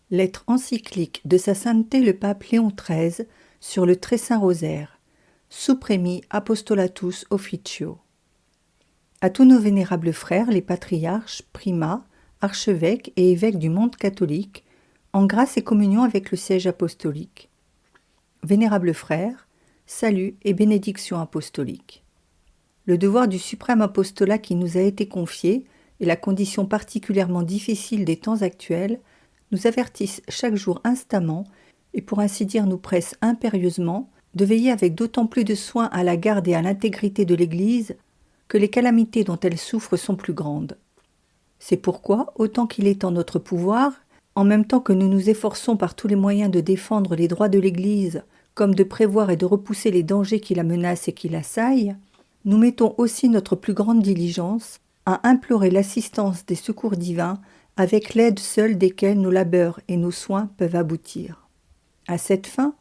Lettre encyclique de Sa Sainteté le Pape Léon XIII sur le Très Saint Rosaire, Supremi Apostolatus Officio. À tous nos vénérables frères, les patriarches, primats, archevêques et évêques du monde catholique, en grâce et communion avec le siège apostolique. Vénérables frères, salut et bénédiction apostolique. Le devoir du suprême apostolat qui nous a été confié et la condition particulièrement difficile des temps actuels nous avertissent chaque jour instamment et pour ainsi dire nous pressent impérieusement de veiller avec d'autant plus de soin à la garde et à l'intégrité de l'Église que les calamités dont elle souffre sont plus grandes. C'est pourquoi, autant qu'il est en notre pouvoir, en même temps que nous nous efforçons par tous les moyens de défendre les droits de l'Église, comme de prévoir et de repousser les dangers qui la menacent et qui l'assaillent, nous mettons aussi notre plus grande diligence à implorer l'assistance des secours divins avec l'aide seule desquels nos labeurs et nos soins peuvent aboutir. À cette fin,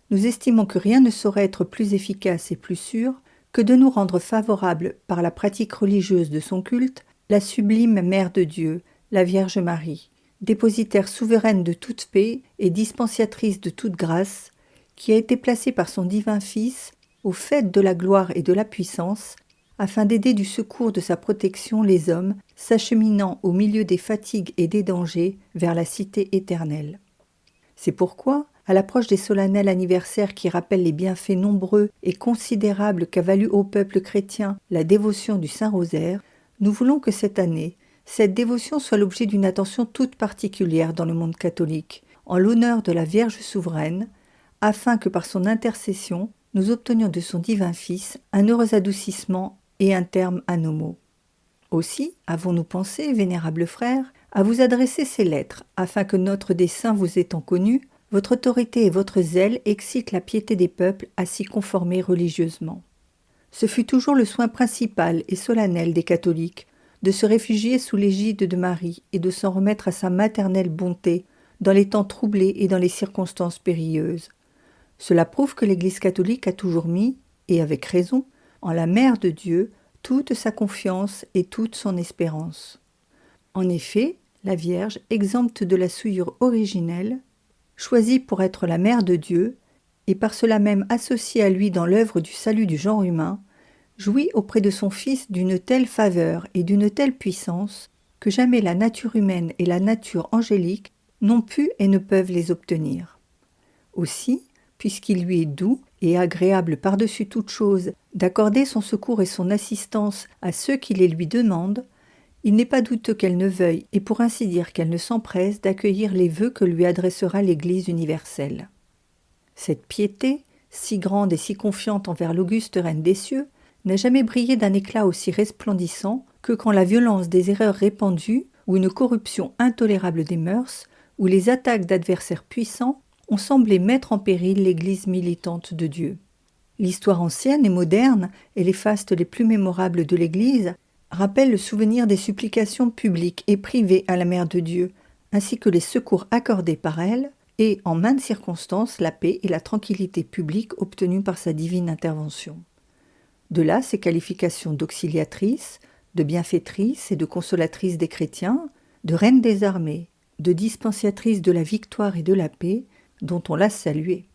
nous estimons que rien ne saurait être plus efficace et plus sûr que de nous rendre favorables par la pratique religieuse de son culte, la sublime Mère de Dieu, la Vierge Marie, dépositaire souveraine de toute paix et dispensatrice de toute grâce, qui a été placée par son divin Fils au faîte de la gloire et de la puissance, afin d'aider du secours de sa protection les hommes s'acheminant au milieu des fatigues et des dangers vers la cité éternelle. C'est pourquoi, à l'approche des solennels anniversaires qui rappellent les bienfaits nombreux et considérables qu'a valu au peuple chrétien la dévotion du Saint-Rosaire, nous voulons que cette année, cette dévotion soit l'objet d'une attention toute particulière dans le monde catholique, en l'honneur de la Vierge souveraine, afin que par son intercession, nous obtenions de son divin Fils un heureux adoucissement et un terme à nos maux. Aussi, avons-nous pensé, vénérables frères, à vous adresser ces lettres, afin que notre dessein vous étant connu, votre autorité et votre zèle excitent la piété des peuples à s'y conformer religieusement. Ce fut toujours le soin principal et solennel des catholiques de se réfugier sous l'égide de Marie et de s'en remettre à sa maternelle bonté dans les temps troublés et dans les circonstances périlleuses. Cela prouve que l'Église catholique a toujours mis, et avec raison, en la Mère de Dieu toute sa confiance et toute son espérance. En effet, la Vierge, exempte de la souillure originelle, choisie pour être la Mère de Dieu, et par cela même associée à lui dans l'œuvre du salut du genre humain, jouit auprès de son Fils d'une telle faveur et d'une telle puissance que jamais la nature humaine et la nature angélique n'ont pu et ne peuvent les obtenir. Aussi, puisqu'il lui est doux et agréable par-dessus toute chose d'accorder son secours et son assistance à ceux qui les lui demandent, il n'est pas douteux qu'elle ne veuille, et pour ainsi dire qu'elle ne s'empresse d'accueillir les vœux que lui adressera l'Église universelle. Cette piété, si grande et si confiante envers l'auguste Reine des cieux, n'a jamais brillé d'un éclat aussi resplendissant que quand la violence des erreurs répandues, ou une corruption intolérable des mœurs, ou les attaques d'adversaires puissants ont semblé mettre en péril l'Église militante de Dieu. L'histoire ancienne et moderne et les fastes les plus mémorables de l'Église rappellent le souvenir des supplications publiques et privées à la Mère de Dieu, ainsi que les secours accordés par elle et, en maintes circonstances, la paix et la tranquillité publiques obtenues par sa divine intervention. De là ses qualifications d'auxiliatrice, de bienfaitrice et de consolatrice des chrétiens, de reine des armées, de dispensatrice de la victoire et de la paix, dont on l'a salué.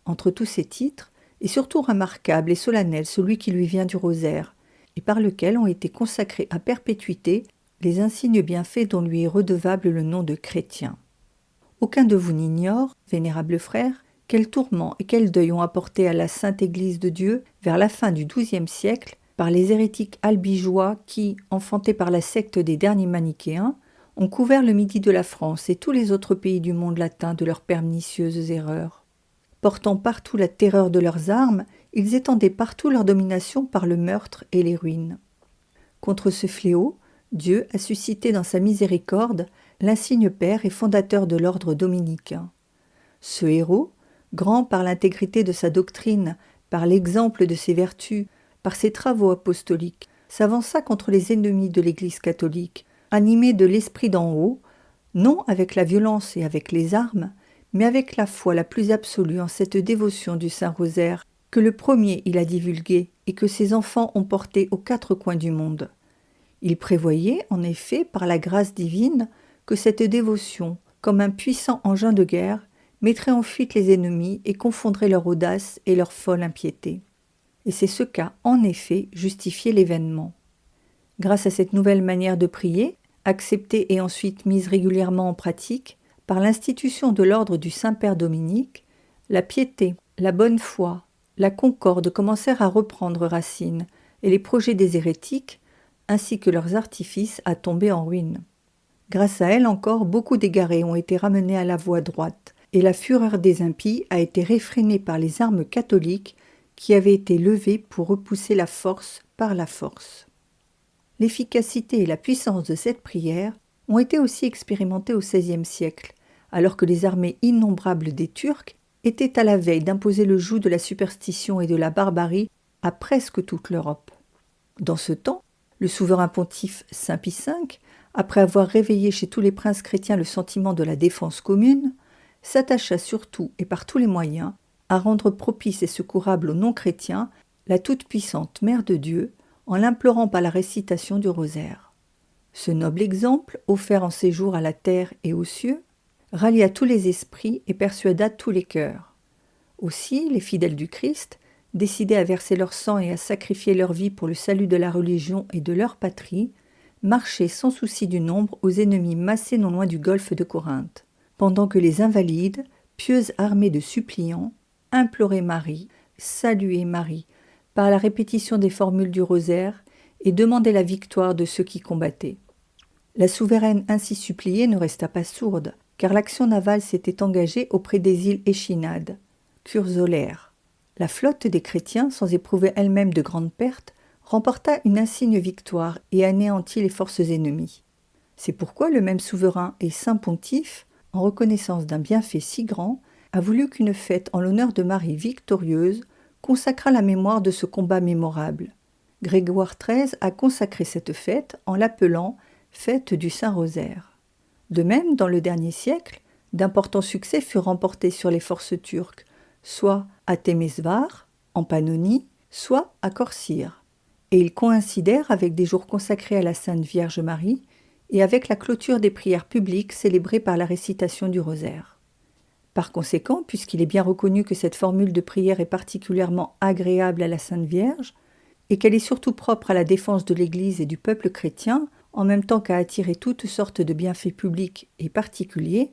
Entre tous ces titres, est surtout remarquable et solennel celui qui lui vient du rosaire, et par lequel ont été consacrés à perpétuité les insignes bienfaits dont lui est redevable le nom de chrétien. Aucun de vous n'ignore, vénérables frères, quels tourments et quel deuil ont apporté à la Sainte Église de Dieu vers la fin du XIIe siècle par les hérétiques albigeois qui, enfantés par la secte des derniers manichéens, ont couvert le midi de la France et tous les autres pays du monde latin de leurs pernicieuses erreurs. Portant partout la terreur de leurs armes, ils étendaient partout leur domination par le meurtre et les ruines. Contre ce fléau, Dieu a suscité dans sa miséricorde l'insigne père et fondateur de l'ordre dominicain. Ce héros, grand par l'intégrité de sa doctrine, par l'exemple de ses vertus, par ses travaux apostoliques, s'avança contre les ennemis de l'Église catholique, animé de l'esprit d'en haut, non avec la violence et avec les armes, mais avec la foi la plus absolue en cette dévotion du Saint-Rosaire que le premier il a divulgué et que ses enfants ont porté aux quatre coins du monde. Il prévoyait, en effet, par la grâce divine, que cette dévotion, comme un puissant engin de guerre, mettrait en fuite les ennemis et confondrait leur audace et leur folle impiété. Et c'est ce qu'a, en effet, justifié l'événement. Grâce à cette nouvelle manière de prier, acceptée et ensuite mise régulièrement en pratique, par l'institution de l'ordre du Saint-Père Dominique, la piété, la bonne foi, la concorde commencèrent à reprendre racine, et les projets des hérétiques, ainsi que leurs artifices, à tomber en ruine. Grâce à elle encore, beaucoup d'égarés ont été ramenés à la voie droite, et la fureur des impies a été réfrénée par les armes catholiques qui avaient été levées pour repousser la force par la force. L'efficacité et la puissance de cette prière ont été aussi expérimentées au XVIe siècle, alors que les armées innombrables des Turcs étaient à la veille d'imposer le joug de la superstition et de la barbarie à presque toute l'Europe. Dans ce temps, le souverain pontife Saint Pie V, après avoir réveillé chez tous les princes chrétiens le sentiment de la défense commune, s'attacha surtout et par tous les moyens à rendre propice et secourable aux non-chrétiens la toute-puissante Mère de Dieu, en l'implorant par la récitation du rosaire. Ce noble exemple, offert en séjour à la terre et aux cieux, rallia tous les esprits et persuada tous les cœurs. Aussi, les fidèles du Christ, décidés à verser leur sang et à sacrifier leur vie pour le salut de la religion et de leur patrie, marchaient sans souci du nombre aux ennemis massés non loin du golfe de Corinthe, pendant que les invalides, pieuses armées de suppliants, imploraient Marie, saluaient Marie, par la répétition des formules du rosaire, et demandaient la victoire de ceux qui combattaient. La souveraine ainsi suppliée ne resta pas sourde, car l'action navale s'était engagée auprès des îles Échinades, Curzolaire. La flotte des chrétiens, sans éprouver elle-même de grandes pertes, remporta une insigne victoire et anéantit les forces ennemies. C'est pourquoi le même souverain et saint pontife, en reconnaissance d'un bienfait si grand, a voulu qu'une fête en l'honneur de Marie victorieuse consacrât la mémoire de ce combat mémorable. Grégoire XIII a consacré cette fête en l'appelant « Fête du Saint-Rosaire ». De même, dans le dernier siècle, d'importants succès furent remportés sur les forces turques, soit à Temesvar, en Pannonie, soit à Corcyre, et ils coïncidèrent avec des jours consacrés à la Sainte Vierge Marie et avec la clôture des prières publiques célébrées par la récitation du rosaire. Par conséquent, puisqu'il est bien reconnu que cette formule de prière est particulièrement agréable à la Sainte Vierge, et qu'elle est surtout propre à la défense de l'Église et du peuple chrétien, en même temps qu'à attirer toutes sortes de bienfaits publics et particuliers,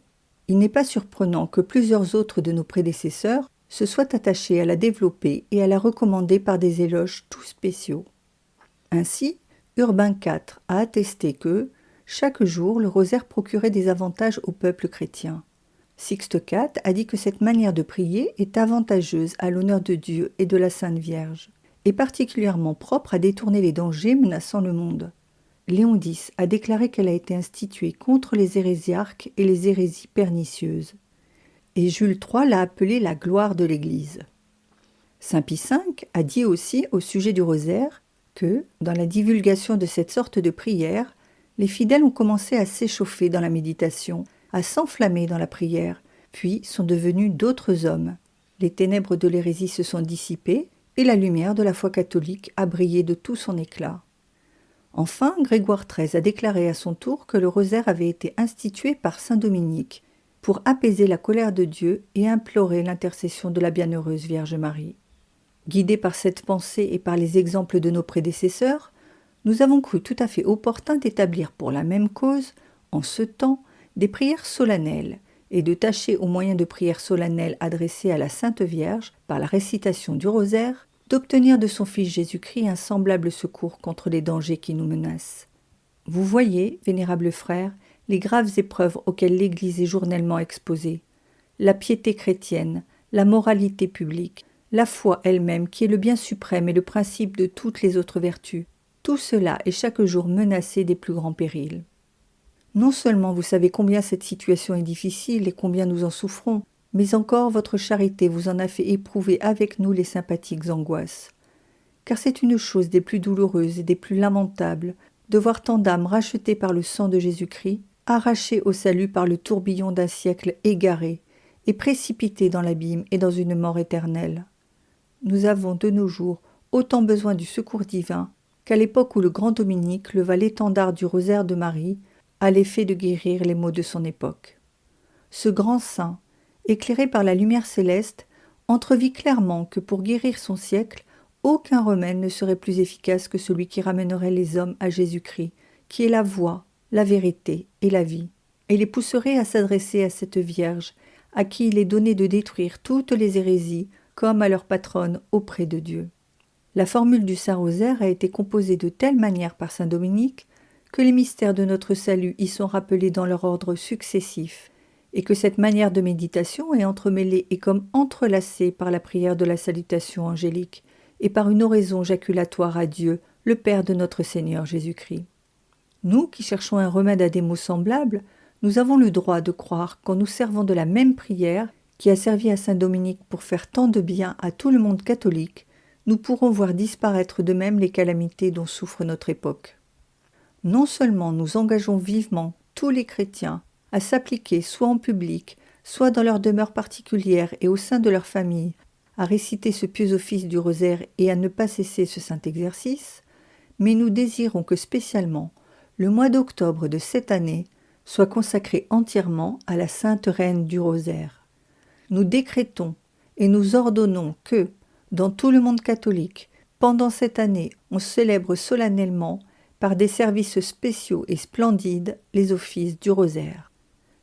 il n'est pas surprenant que plusieurs autres de nos prédécesseurs se soient attachés à la développer et à la recommander par des éloges tout spéciaux. Ainsi, Urbain IV a attesté que, chaque jour, le rosaire procurait des avantages au peuple chrétien. Sixte IV a dit que cette manière de prier est avantageuse à l'honneur de Dieu et de la Sainte Vierge, et particulièrement propre à détourner les dangers menaçant le monde. Léon X a déclaré qu'elle a été instituée contre les hérésiarques et les hérésies pernicieuses. Et Jules III l'a appelée la gloire de l'Église. Saint Pie V a dit aussi au sujet du rosaire que, dans la divulgation de cette sorte de prière, les fidèles ont commencé à s'échauffer dans la méditation, à s'enflammer dans la prière, puis sont devenus d'autres hommes. Les ténèbres de l'hérésie se sont dissipées et la lumière de la foi catholique a brillé de tout son éclat. Enfin, Grégoire XIII a déclaré à son tour que le rosaire avait été institué par saint Dominique pour apaiser la colère de Dieu et implorer l'intercession de la bienheureuse Vierge Marie. Guidés par cette pensée et par les exemples de nos prédécesseurs, nous avons cru tout à fait opportun d'établir pour la même cause, en ce temps, des prières solennelles et de tâcher au moyen de prières solennelles adressées à la Sainte Vierge par la récitation du rosaire, d'obtenir de son Fils Jésus-Christ un semblable secours contre les dangers qui nous menacent. Vous voyez, vénérables frères, les graves épreuves auxquelles l'Église est journellement exposée. La piété chrétienne, la moralité publique, la foi elle-même qui est le bien suprême et le principe de toutes les autres vertus, tout cela est chaque jour menacé des plus grands périls. Non seulement vous savez combien cette situation est difficile et combien nous en souffrons, mais encore votre charité vous en a fait éprouver avec nous les sympathiques angoisses. Car c'est une chose des plus douloureuses et des plus lamentables de voir tant d'âmes rachetées par le sang de Jésus-Christ, arrachées au salut par le tourbillon d'un siècle égaré et précipitées dans l'abîme et dans une mort éternelle. Nous avons de nos jours autant besoin du secours divin qu'à l'époque où le grand Dominique leva l'étendard du rosaire de Marie à l'effet de guérir les maux de son époque. ce grand saint, éclairé par la lumière céleste, entrevit clairement que pour guérir son siècle, aucun remède ne serait plus efficace que celui qui ramènerait les hommes à Jésus-Christ, qui est la voie, la vérité et la vie, et les pousserait à s'adresser à cette Vierge, à qui il est donné de détruire toutes les hérésies, comme à leur patronne auprès de Dieu. La formule du Saint-Rosaire a été composée de telle manière par saint Dominique que les mystères de notre salut y sont rappelés dans leur ordre successif, et que cette manière de méditation est entremêlée et comme entrelacée par la prière de la salutation angélique et par une oraison jaculatoire à Dieu, le Père de notre Seigneur Jésus-Christ. Nous qui cherchons un remède à des maux semblables, nous avons le droit de croire qu'en nous servant de la même prière qui a servi à saint Dominique pour faire tant de bien à tout le monde catholique, nous pourrons voir disparaître de même les calamités dont souffre notre époque. Non seulement nous engageons vivement tous les chrétiens à s'appliquer soit en public, soit dans leur demeure particulière et au sein de leur famille, à réciter ce pieux office du rosaire et à ne pas cesser ce saint exercice, mais nous désirons que spécialement le mois d'octobre de cette année soit consacré entièrement à la Sainte Reine du Rosaire. Nous décrétons et nous ordonnons que, dans tout le monde catholique, pendant cette année, on célèbre solennellement, par des services spéciaux et splendides, les offices du Rosaire.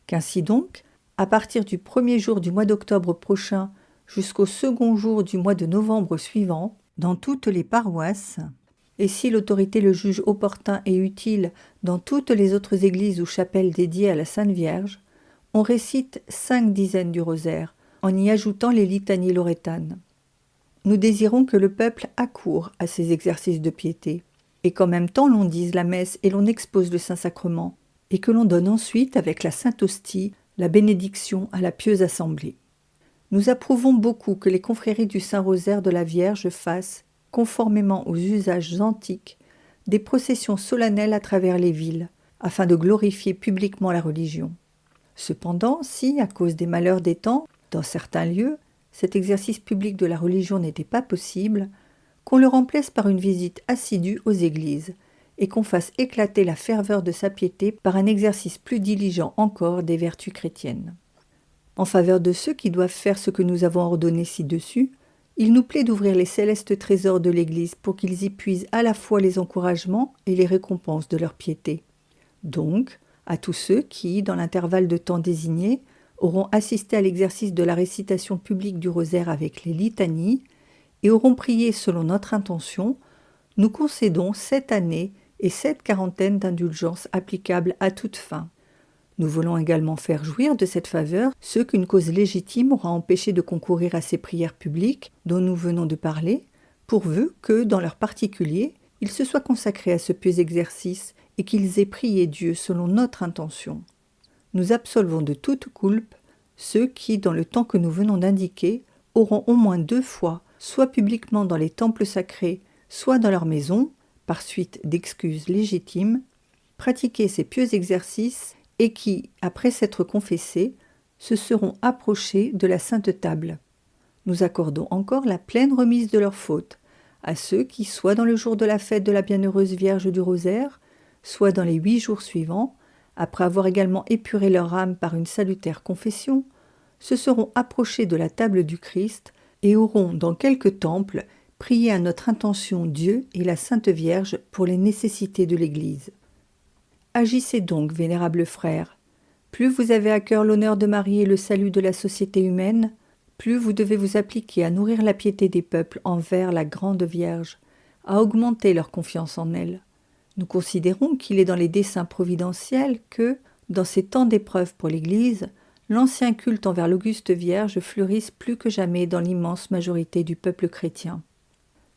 Qu'ainsi donc, à partir du 1er jour du mois d'octobre prochain jusqu'au 2e jour du mois de novembre suivant, dans toutes les paroisses, et si l'autorité le juge opportun et utile dans toutes les autres églises ou chapelles dédiées à la Sainte Vierge, on récite 5 dizaines du rosaire, en y ajoutant les litanies lorétanes. Nous désirons que le peuple accourt à ces exercices de piété, et qu'en même temps l'on dise la messe et l'on expose le Saint-Sacrement, et que l'on donne ensuite, avec la Sainte Hostie, la bénédiction à la pieuse assemblée. Nous approuvons beaucoup que les confréries du Saint-Rosaire de la Vierge fassent, conformément aux usages antiques, des processions solennelles à travers les villes, afin de glorifier publiquement la religion. Cependant, si, à cause des malheurs des temps, dans certains lieux, cet exercice public de la religion n'était pas possible, qu'on le remplace par une visite assidue aux églises, et qu'on fasse éclater la ferveur de sa piété par un exercice plus diligent encore des vertus chrétiennes. En faveur de ceux qui doivent faire ce que nous avons ordonné ci-dessus, il nous plaît d'ouvrir les célestes trésors de l'Église pour qu'ils y puisent à la fois les encouragements et les récompenses de leur piété. Donc, à tous ceux qui, dans l'intervalle de temps désigné, auront assisté à l'exercice de la récitation publique du rosaire avec les litanies et auront prié selon notre intention, nous concédons cette année et cette quarantaine d'indulgences applicables à toute fin. Nous voulons également faire jouir de cette faveur ceux qu'une cause légitime aura empêché de concourir à ces prières publiques dont nous venons de parler, pourvu que, dans leur particulier, ils se soient consacrés à ce pieux exercice et qu'ils aient prié Dieu selon notre intention. Nous absolvons de toute culpe ceux qui, dans le temps que nous venons d'indiquer, auront au moins 2 fois, soit publiquement dans les temples sacrés, soit dans leur maison, par suite d'excuses légitimes, pratiqué ces pieux exercices et qui, après s'être confessés, se seront approchés de la Sainte Table. Nous accordons encore la pleine remise de leurs fautes à ceux qui, soit dans le jour de la fête de la Bienheureuse Vierge du Rosaire, soit dans les 8 jours suivants, après avoir également épuré leur âme par une salutaire confession, se seront approchés de la table du Christ et auront, dans quelque temple, prié à notre intention Dieu et la Sainte Vierge pour les nécessités de l'Église. Agissez donc, vénérables frères. Plus vous avez à cœur l'honneur de Marie et le salut de la société humaine, plus vous devez vous appliquer à nourrir la piété des peuples envers la Grande Vierge, à augmenter leur confiance en elle. Nous considérons qu'il est dans les desseins providentiels que, dans ces temps d'épreuve pour l'Église, l'ancien culte envers l'Auguste Vierge fleurisse plus que jamais dans l'immense majorité du peuple chrétien.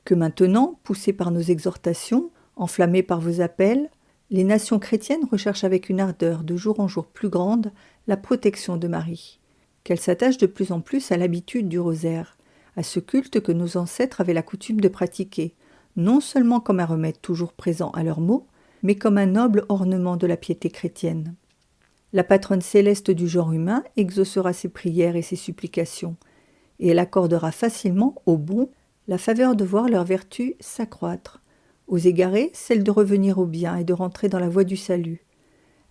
Que maintenant, poussés par nos exhortations, enflammés par vos appels, les nations chrétiennes recherchent avec une ardeur de jour en jour plus grande la protection de Marie, qu'elles s'attachent de plus en plus à l'habitude du rosaire, à ce culte que nos ancêtres avaient la coutume de pratiquer, non seulement comme un remède toujours présent à leurs maux, mais comme un noble ornement de la piété chrétienne. La patronne céleste du genre humain exaucera ses prières et ses supplications, et elle accordera facilement aux bons la faveur de voir leur vertu s'accroître, aux égarés celle de revenir au bien et de rentrer dans la voie du salut.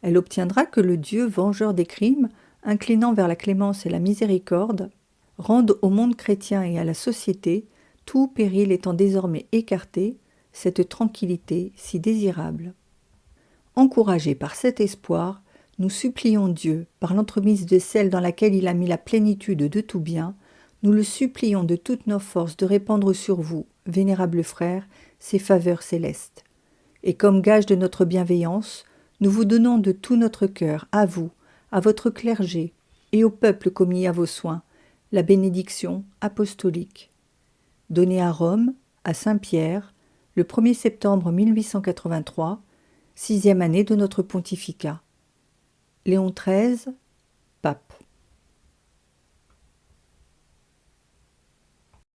Elle obtiendra que le Dieu vengeur des crimes inclinant vers la clémence et la miséricorde, rendent au monde chrétien et à la société, tout péril étant désormais écarté, cette tranquillité si désirable. Encouragés par cet espoir, nous supplions Dieu, par l'entremise de celle dans laquelle il a mis la plénitude de tout bien, nous le supplions de toutes nos forces de répandre sur vous, vénérables frères, ses faveurs célestes. Et comme gage de notre bienveillance, nous vous donnons de tout notre cœur, à vous, à votre clergé, et au peuple commis à vos soins, la bénédiction apostolique. Donnée à Rome, à Saint-Pierre, le 1er septembre 1883, 6e année de notre pontificat. Léon XIII, pape.